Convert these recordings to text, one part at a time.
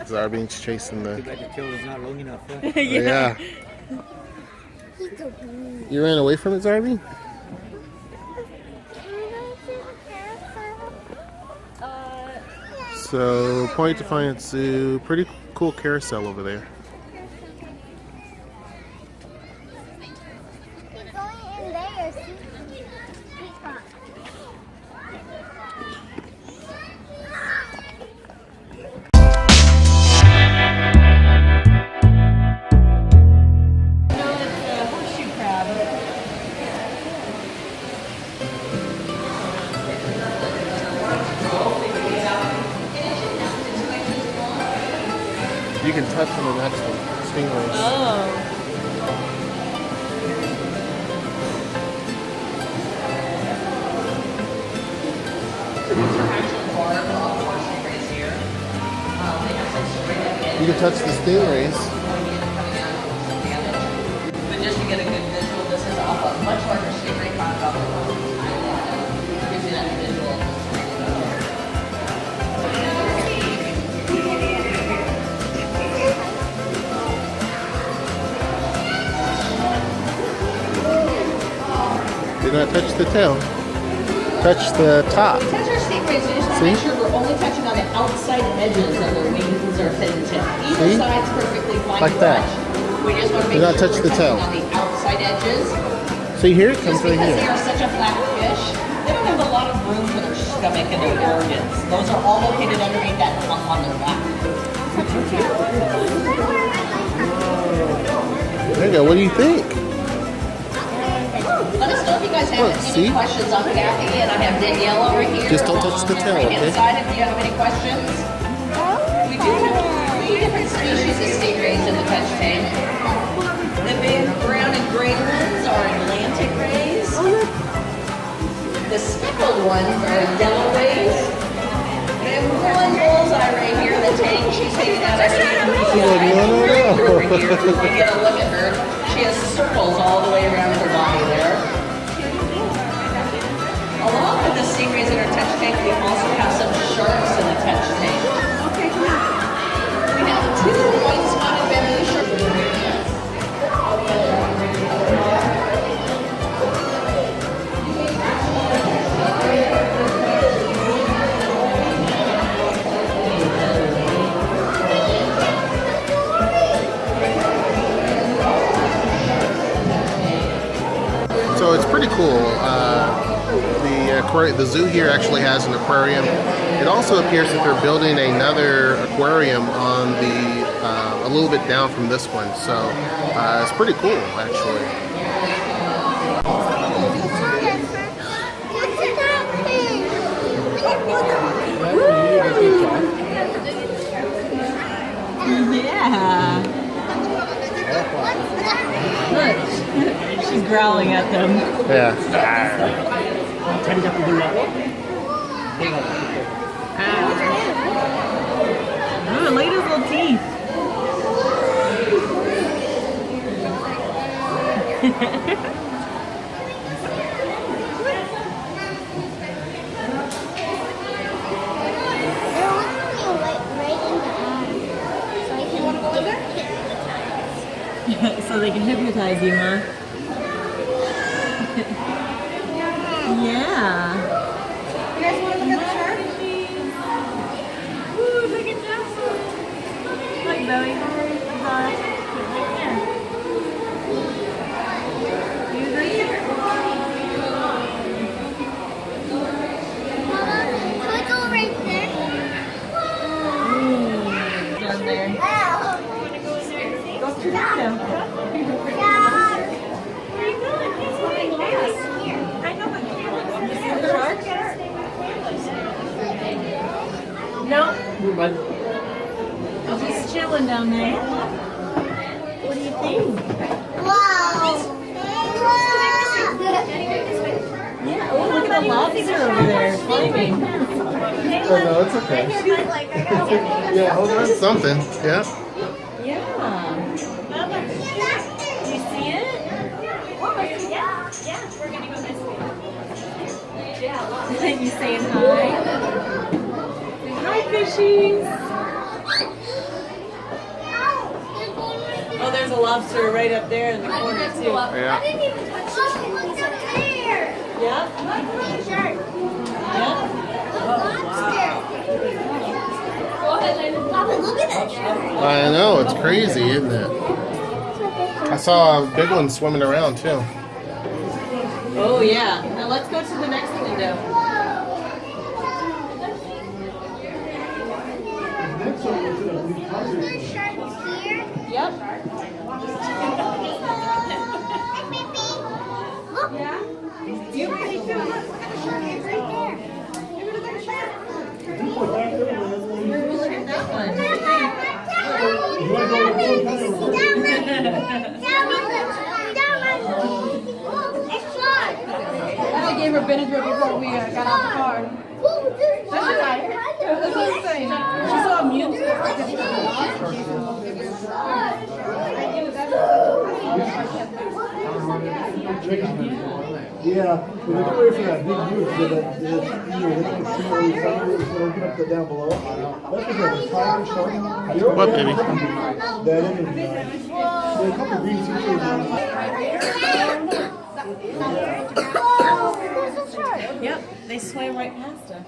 Zarbean's chasing the... Too bad the tail is not long enough. Huh? Yeah. You ran away from it, Zarbean? So, Point Defiance Zoo, pretty cool carousel over there. You can touch on the next one. Stingrays. Oh. You can touch the stingrays. But just to get a good visual, this is off a much larger stingray found off the Thailand. Gives you that visual. Do not touch the tail. Touch the top. Touch our stingrays, we just want to make sure we're only touching on the outside edges of the wings or fin tip. Either side's perfectly fine. Like that. We just want to make Do not sure touch we're the tail. touching on the outside edges. See here, it comes Just right because here. they are such a flat fish, they don't have a lot of room for their stomach and their organs. Those are all located underneath that hump on their back. There you go. What do you think? Let us know if you guys have any questions on Kathy, and I have Danielle over here. Just don't touch the tail, okay? Inside, if you have any questions. We do have 3 different species of stingrays in the touch tank. The big brown and gray ones are Atlantic rays. The speckled ones are yellow rays. And one bullseye right here in the tank. She's taking out every over here. If we get a look at her, she has circles all the way around her body there. Along with the stingrays in our touch tank, we also have some sharks in the touch tank. Okay, come on. We have 2 white spotted bamboo sharks. So it's pretty cool. The zoo here actually has an aquarium. It also appears that they're building another aquarium on the a little bit down from this one. So it's pretty cool, actually. Yeah. Look, she's growling at them. Yeah. Oh, look at his little teeth. So they can hypnotize you, huh? Yeah. You guys want to look at the shark? Ooh, look at that. Look, Bowie. Right there. You agree? Turtle right there. Down there. Go to the window. Nope. He's chilling down there. What do you think? Wow. Yeah. Oh, look at the lobster over there swimming. Oh, no, it's okay. Yeah, hold on. Something. Yeah. Yeah. Do you see it? Yeah, we're gonna go this way. You saying hi? Hi, fishies. lobster right up there in the corner too. Yeah. I didn't even touch it. Look up there. Yeah. Shark. Yeah. Lobster. Go ahead, Landon. Papa, look at that shark. I know, it's crazy, isn't it? I saw a big one swimming around too. Oh yeah. Now let's go to the next window. There's sharks here. Yep. Hey, baby. Look. You ready to look? The shark is right there. You look at the shark. That one. I gave her Benadryl before we got out the car. That's what I'm saying. She's so immune to Yeah, but they're getting ready for that big move so that they can see where he's at, so open up the down below. That's because the tiger shark. What, baby? That is, there are a couple of green sea Yep. They swam right past us.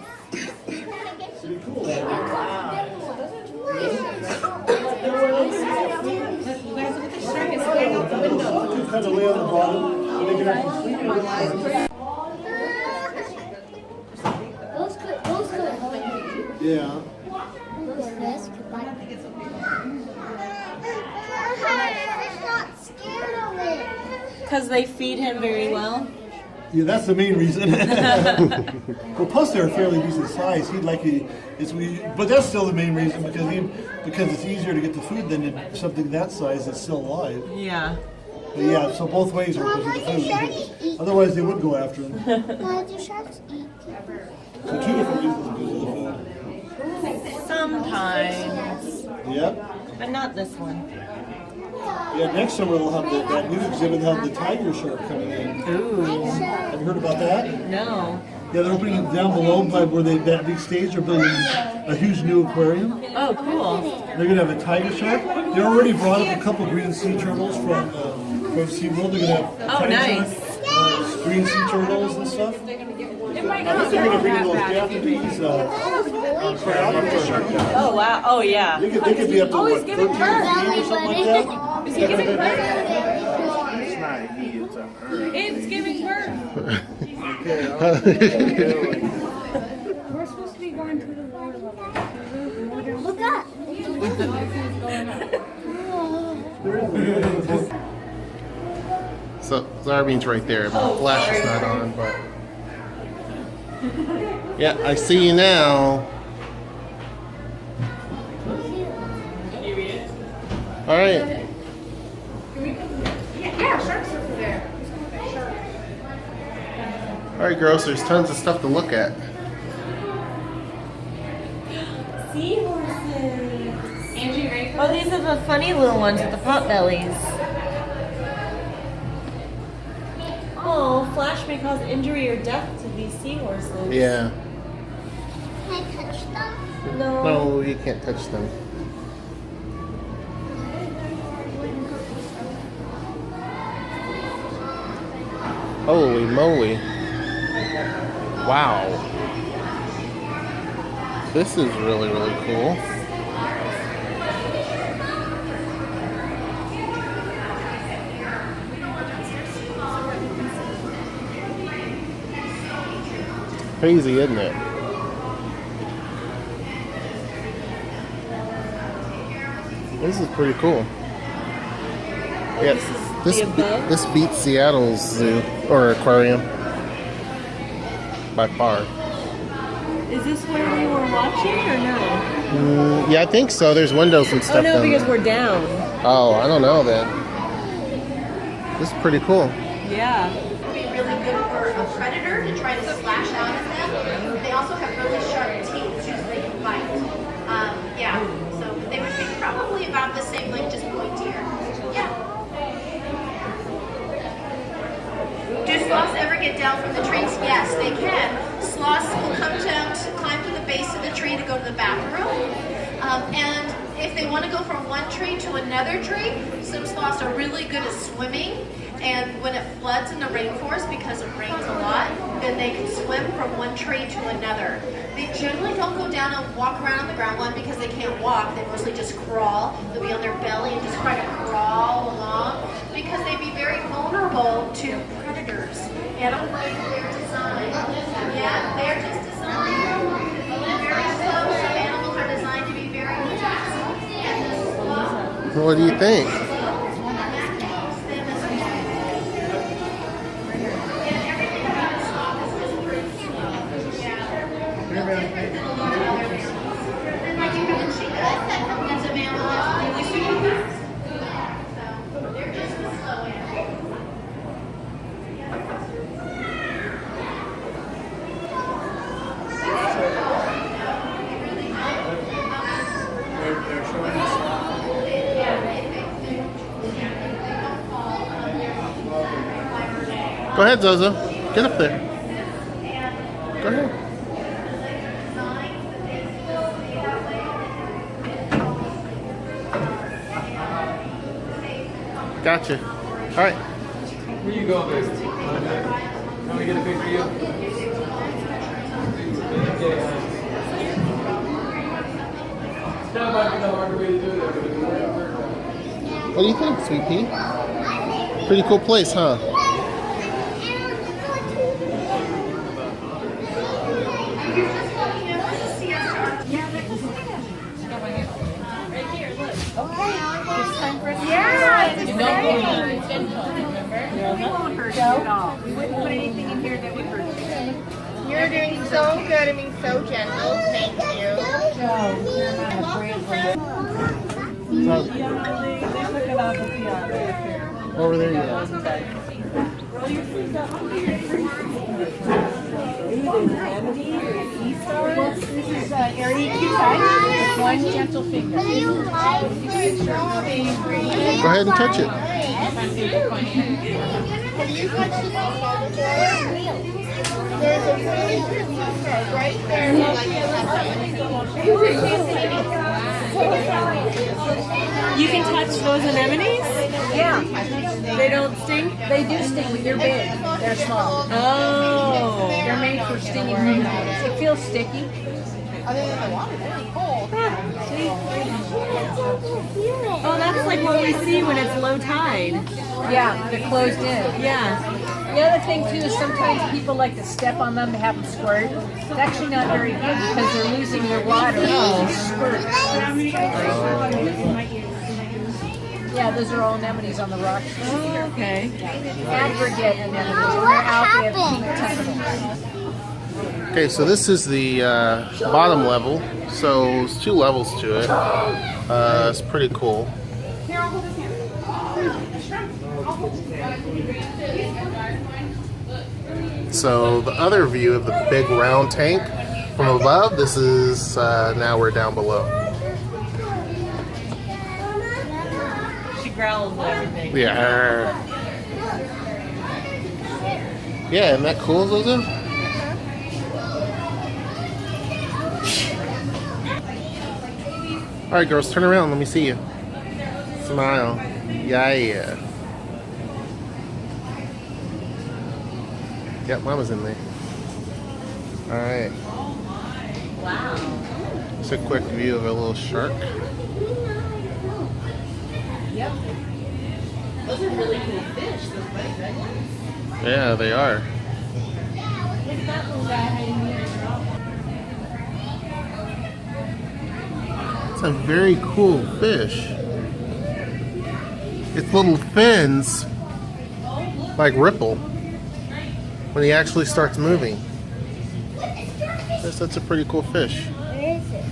kind of lay on the bottom, and they can actually sleep in it. Those could. Yeah. This could like. It's not scared of it. Because they feed him very well. Yeah, that's the main reason. Well, plus they're a fairly decent size. But that's still the main reason because it's easier to get the food than something that size that's still alive. Yeah. But yeah, so both ways are because of the food. Otherwise, they would go after them. Why do sharks eat? So two different reasons because of the food. Sometimes. Yep. But not this one. Yeah, next summer they'll have that new exhibit. They'll have the tiger shark coming in. Ooh. Have you heard about that? No. Yeah, they're opening it down below by where that big stage. They're building a huge new aquarium. Oh, cool. They're gonna have a tiger shark. They already brought up a couple green sea turtles from SeaWorld. They're gonna have tiger nice. shark, green sea turtles and stuff. I think they're gonna bring those Japanese Oh, wow. Oh, yeah. They could be up to what, 13 feet or something like that. Is he giving birth? It's not he, it's a her. It's giving birth. We're supposed to be going to the water level. Look up. So Zarbean's right there. The flash is not on, but yeah, I see you now. All right. Yeah, sharks are over there. All right, girls. There's tons of stuff to look at. Seahorses. Oh, these are the funny little ones with the pot bellies. Oh, flash may cause injury or death to these seahorses. Yeah. Can I touch them? No. No, you can't touch them. Holy moly. Wow. This is really, really cool. Crazy, isn't it? This is pretty cool. Yes, this beats Seattle's zoo or aquarium by far. Is this where we were watching or no? Yeah, I think so. There's windows and stuff. Oh no, down because there. we're down. Oh, I don't know then. This is pretty cool. Yeah. Be really good for a predator to try to slash out at them. They also have really sharp teeth, so they can bite. Yeah, so they would be probably about the same, like just pointier. Yeah. Do sloths ever get down from the trees? Yes, they can. Sloths will come down to climb to the base of the tree to go to the bathroom. And if they want to go from one tree to another tree, some sloths are really good at swimming. And when it floods in the rainforest, because it rains a lot, then they can swim from one tree to another. They generally don't go down and walk around on the ground, one, because they can't walk. They mostly just crawl. They'll be on their belly and just try to crawl along, because they'd be very vulnerable to predators. And they're designed. Yeah, they're just designed. Very slow. Some animals are designed to be very fast. What do you think? Go ahead, Zozo. Get up there. Go ahead. Gotcha. All right. Where you going, baby? Can we get a picture of you? That might be the harder way to do it, but it's What do you think, Sweet Pea? Pretty cool place, huh? Yeah, it's we won't hurt you at all. We wouldn't put anything in here that would hurt you. You're doing so good. I mean, so gentle. Thank you. Over there, yeah. This is area Q5 with one gentle finger. Go ahead and touch it. Have you touched the ball before? There's a really good picture right there. You can touch those anemones? Yeah. They don't sting? They do sting, but they're big. They're small. Oh. They're made for stinging anemones. It feels sticky. Other than the water, very cold. Oh, that's like what we see when it's low tide. Yeah, they're closed in. Yeah. The other thing too is sometimes people like to step on them to have them squirt. It's actually not very good because they're losing their water. Squirt. Yeah, those are all anemones on the rocks. Oh, okay. Aggregate anemones. When they're out, they have tentacles. Okay, so this is the bottom level. So there's 2 levels to it. It's pretty cool. So the other view of the big round tank from above, this is now we're down below. She growls at everything. Yeah. Yeah, isn't that cool, Zozo? All right, girls, turn around. Let me see you. Smile. Yeah. Yep, Mama's in there. All right. Wow. Just a quick view of a little shark. Yep. Those are really cool fish, those white red ones. Yeah, they are. Look at that little guy hiding here. It's a very cool fish. Its little fins like ripple when he actually starts moving. That's a pretty cool fish. Where is it?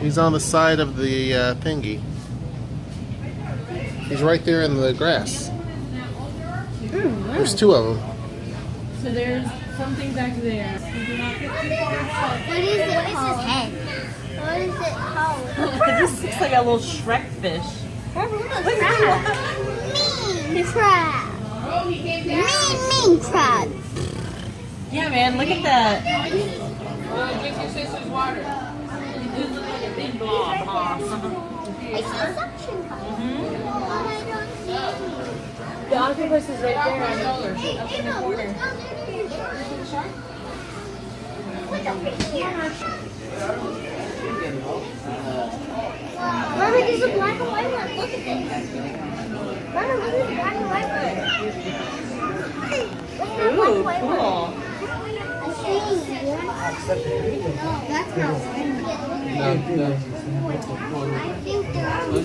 He's on the side of the thingy. He's right there in the grass. There's 2 of them. So there's something back there. What is it called? What is it called? This looks like a little Shrek fish. Mean crab. Mean crab. Yeah, man, look at that. Drink your sister's water. It does look like a big blob. I see a suction cup. But I don't see The octopus is right there on the Hey, Emma, what's down there in your shirt? What's up right here? Mama, there's a black and white one. Look at this. Mama, look at this black and white one. Look at that black and white one. I see one. No, that's not one. I think there's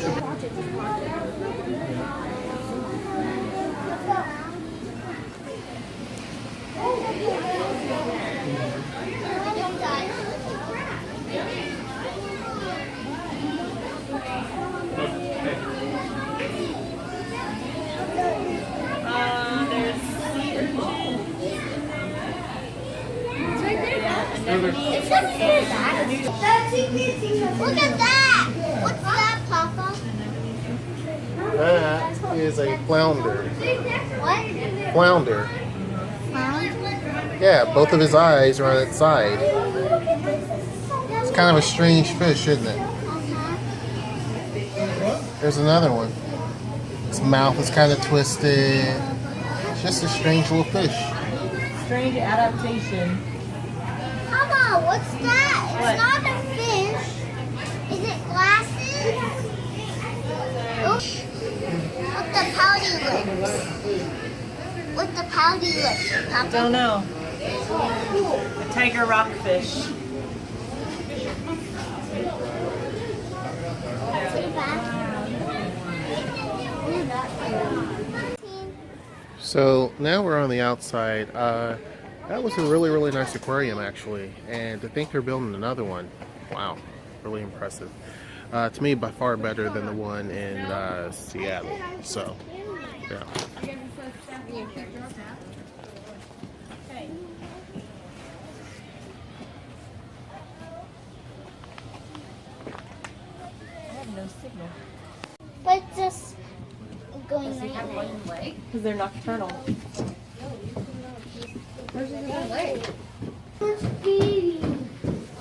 It's not fair that. Look at that! What's that, Papa? That is a flounder. What? Flounder. Yeah, both of his eyes are on its side. It's kind of a strange fish, isn't it? There's another one. His mouth is kind of twisted. It's just a strange little fish. Strange adaptation. Mama, what's that? It's not a fish. Is it glasses? Oops. With the pouty lips. With the pouty lips, Papa. Don't know. A tiger rockfish. So now we're on the outside. That was a really nice aquarium actually, and to think they're building another one, wow, really impressive. To me, by far better than the one in Seattle. So, yeah. No signal. But just going right now. Because they're nocturnal.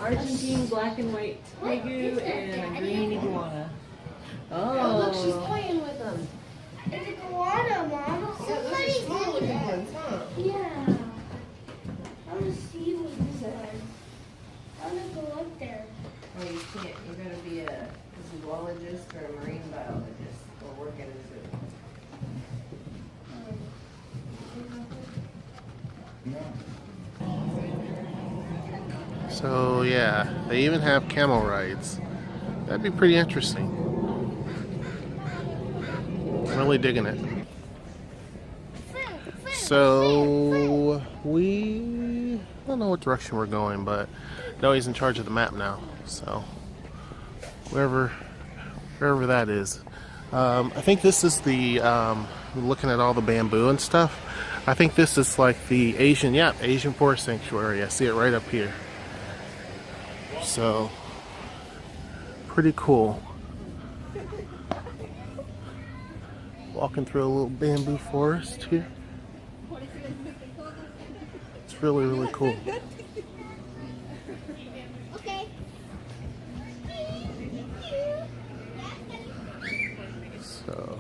Argentine black and white tegu and a green iguana. Oh. Look, she's playing with them. It's a iguana, Mom. Somebody's in there. Yeah. I want to see what this is. I want to go up there. Oh, you can't. You're going to be a zoologist or a marine biologist or work at a zoo. So yeah, they even have camel rides. That'd be pretty interesting. Really digging it. So we don't know what direction we're going, but Noe's in charge of the map now. So wherever that is. I think this is the looking at all the bamboo and stuff. I think this is like the Asian forest sanctuary. I see it right up here. So pretty cool. Walking through a little bamboo forest here. It's really cool. Okay. So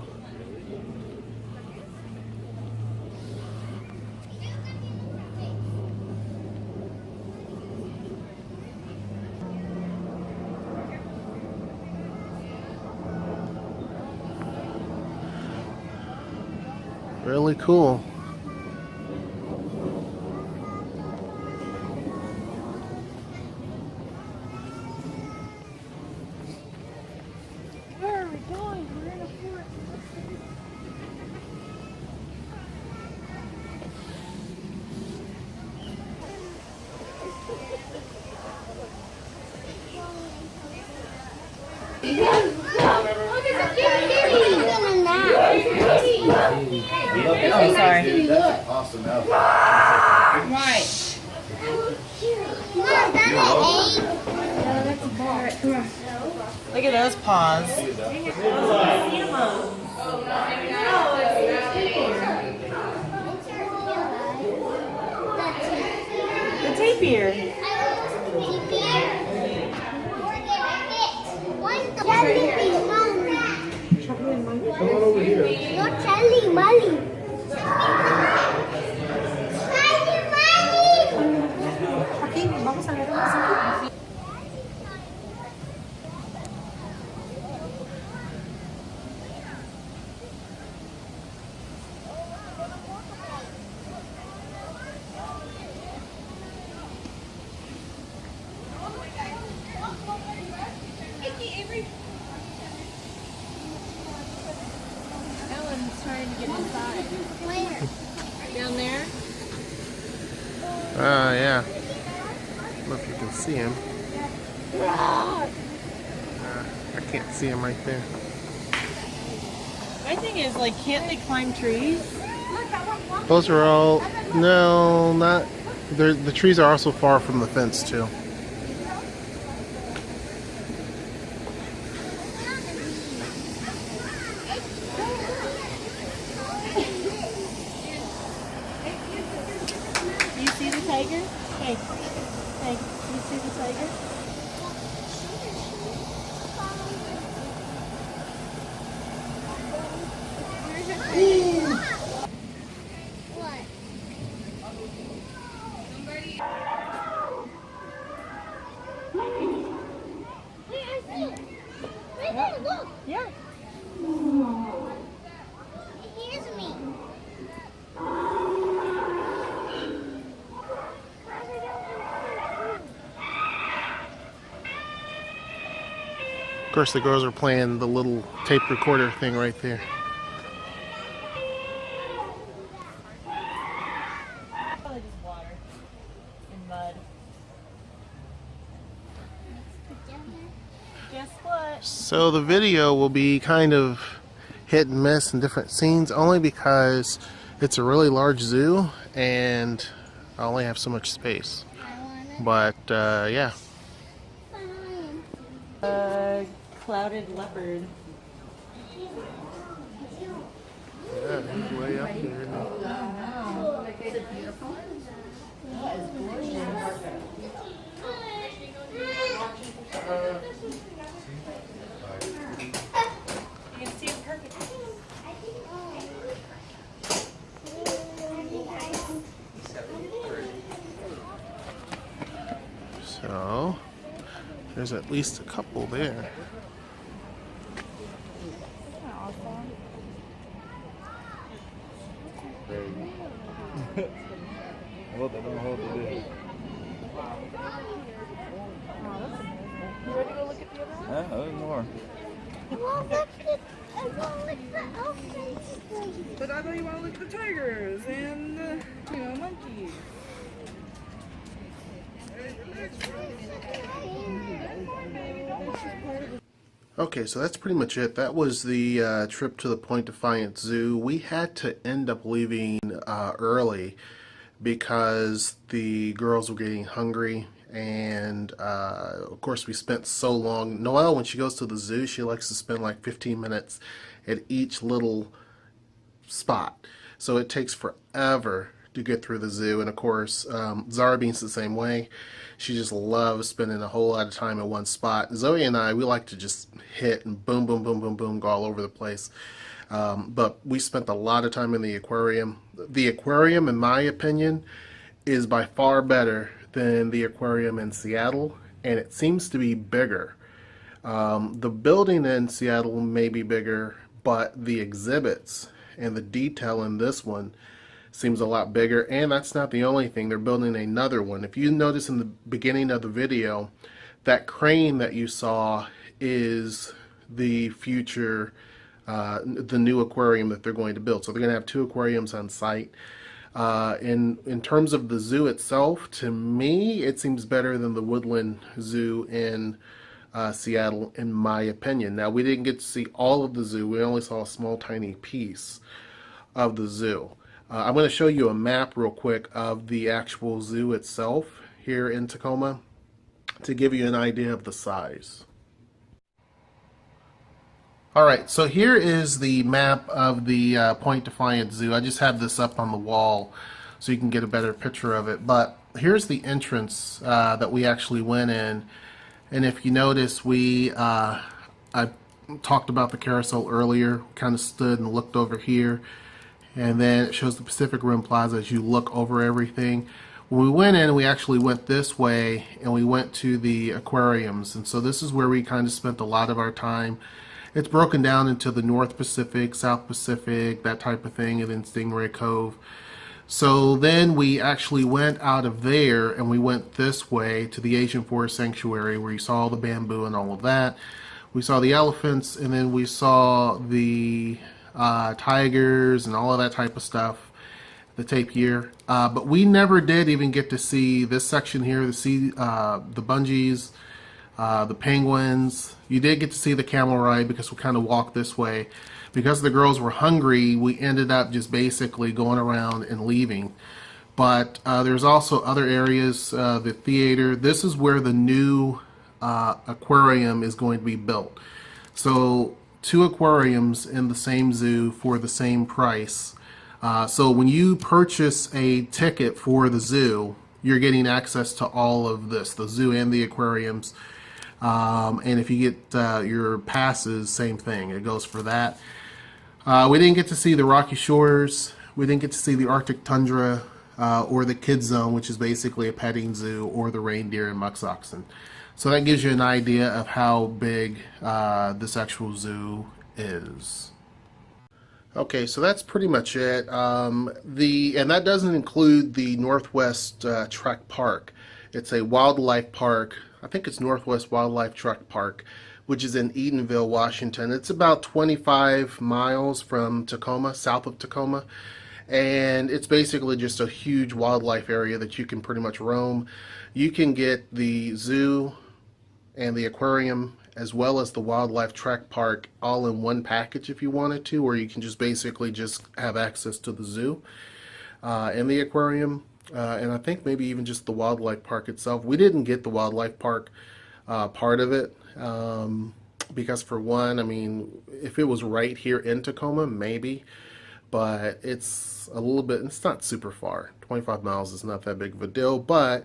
really cool. Where are we going? We're in a forest. Oh, sorry. Awesome. Right. Look at those paws. The tapir. jellyfish, mommy. Come on over here. No jelly, Molly. Aquí, vamos a ver más aquí. Ellen's trying to get inside. Where? Down there? Yeah. I don't know if you can see him. I can't see him right there. My thing is, like, can't they climb trees? Those are all, no, not, the trees are also far from the fence too. Do you see the tiger? Hey, hey, do you see the tiger? What? Where is he? Right there, look. Yeah. He hears me. Of course, the girls are playing the little tape recorder thing right there. Probably just water and mud. Guess what? So the video will be kind of hit and miss in different scenes only because it's a really large zoo and I only have so much space. But yeah. Clouded leopard. Yeah, he's way up there. Is it beautiful? Yeah, it's gorgeous. You can see it perfectly. So there's at least a couple there. Well, they don't hold it in. You ready to go look at the other one? Huh? There's more. Well, look at the elephants. But I thought you want to look at the tigers and, monkeys. Okay, so that's pretty much it. That was the trip to the Point Defiance Zoo. We had to end up leaving early because the girls were getting hungry, and of course we spent so long. Noelle, when she goes to the zoo, she likes to spend like 15 minutes at each little spot. So it takes forever to get through the zoo, and of course Zara Bean's the same way. She just loves spending a whole lot of time in one spot. Zoe and I, we like to just hit and boom, boom, boom, boom, boom, go all over the place. But we spent a lot of time in the aquarium. The aquarium, in my opinion, is by far better than the aquarium in Seattle, and it seems to be bigger. The building in Seattle may be bigger, but the exhibits and the detail in this one seems a lot bigger, and that's not the only thing. They're building another one. If you notice in the beginning of the video, that crane that you saw is the future, the new aquarium that they're going to build. So they're going to have 2 aquariums on site. In terms of the zoo itself, to me, it seems better than the Woodland Zoo in Seattle, in my opinion. Now, we didn't get to see all of the zoo. We only saw a small, tiny piece of the zoo. I'm going to show you a map real quick of the actual zoo itself here in Tacoma to give you an idea of the size. Alright, so here is the map of the Point Defiance Zoo. I just have this up on the wall so you can get a better picture of it. But here's the entrance that we actually went in. And if you notice, we I talked about the carousel earlier. Kind of stood and looked over here, and then it shows the Pacific Rim Plaza as you look over everything. When we went in, we actually went this way, and we went to the aquariums, and so this is where we kind of spent a lot of our time. It's broken down into the North Pacific, South Pacific, that type of thing, and then Stingray Cove. So then we actually went out of there, and we went this way to the Asian Forest Sanctuary, where you saw all the bamboo and all of that. We saw the elephants, and then we saw the tigers and all of that type of stuff, the tapir. But we never did even get to see this section here, the bungees, the penguins. You did get to see the camel ride because we kind of walked this way. Because the girls were hungry, we ended up just basically going around and leaving. But there's also other areas, the theater. This is where the new aquarium is going to be built. So 2 aquariums in the same zoo for the same price. So when you purchase a ticket for the zoo, you're getting access to all of this, the zoo and the aquariums. And if you get your passes, same thing. It goes for that. We didn't get to see the Rocky Shores. We didn't get to see the Arctic Tundra or the Kids Zone, which is basically a petting zoo, or the reindeer and musk oxen. So that gives you an idea of how big this actual zoo is. Okay, so that's pretty much it. And that doesn't include the Northwest Trek Park. It's a wildlife park. I think it's Northwest Wildlife Trek Park, which is in Edenville, Washington. It's about 25 miles from Tacoma, south of Tacoma. And it's basically just a huge wildlife area that you can pretty much roam. You can get the zoo and the aquarium as well as the wildlife trek park all in one package if you wanted to, or you can just basically just have access to the zoo and the aquarium, and I think maybe even just the wildlife park itself. We didn't get the wildlife park part of it because, for one, I mean, if it was right here in Tacoma, maybe, but it's a little bit, it's not super far. 25 miles is not that big of a deal, but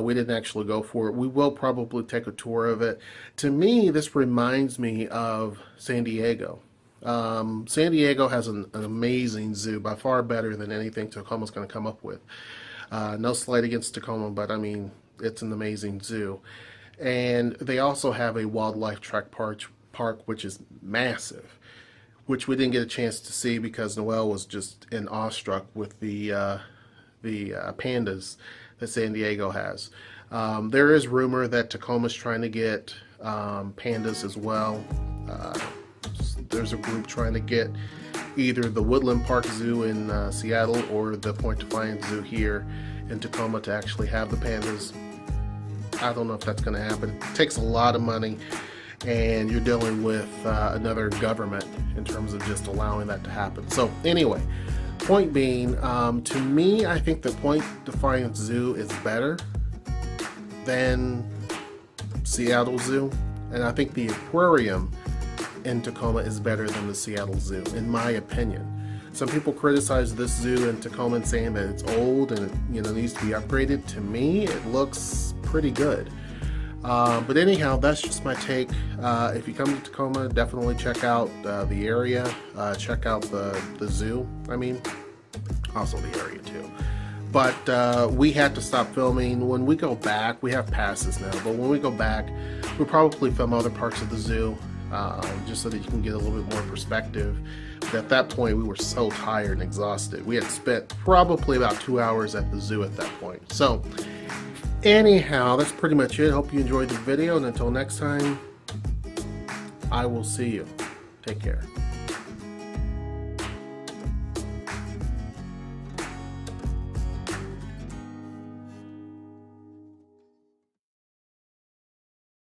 we didn't actually go for it. We will probably take a tour of it. To me, this reminds me of San Diego. San Diego has an amazing zoo, by far better than anything Tacoma's going to come up with. No slight against Tacoma, but I mean, it's an amazing zoo. And they also have a wildlife trek park, which is massive, which we didn't get a chance to see because Noelle was just awestruck with the pandas that San Diego has. There is rumor that Tacoma's trying to get pandas as well. There's a group trying to get either the Woodland Park Zoo in Seattle or the Point Defiance Zoo here in Tacoma to actually have the pandas. I don't know if that's going to happen. It takes a lot of money, and you're dealing with another government in terms of just allowing that to happen. So anyway, point being, to me, I think the Point Defiance Zoo is better than Seattle Zoo, and I think the aquarium in Tacoma is better than the Seattle Zoo, in my opinion. Some people criticize this zoo in Tacoma and saying that it's old and it needs to be upgraded. To me, it looks pretty good. But anyhow, that's just my take. If you come to Tacoma, definitely check out the area. Check out the zoo. I mean, also the area too. But we had to stop filming. When we go back, we have passes now, but when we go back, we'll probably film other parts of the zoo, just so that you can get a little bit more perspective. But at that point, we were so tired and exhausted. We had spent probably about 2 hours at the zoo at that point. So anyhow, that's pretty much it. Hope you enjoyed the video, and until next time, I will see you. Take care.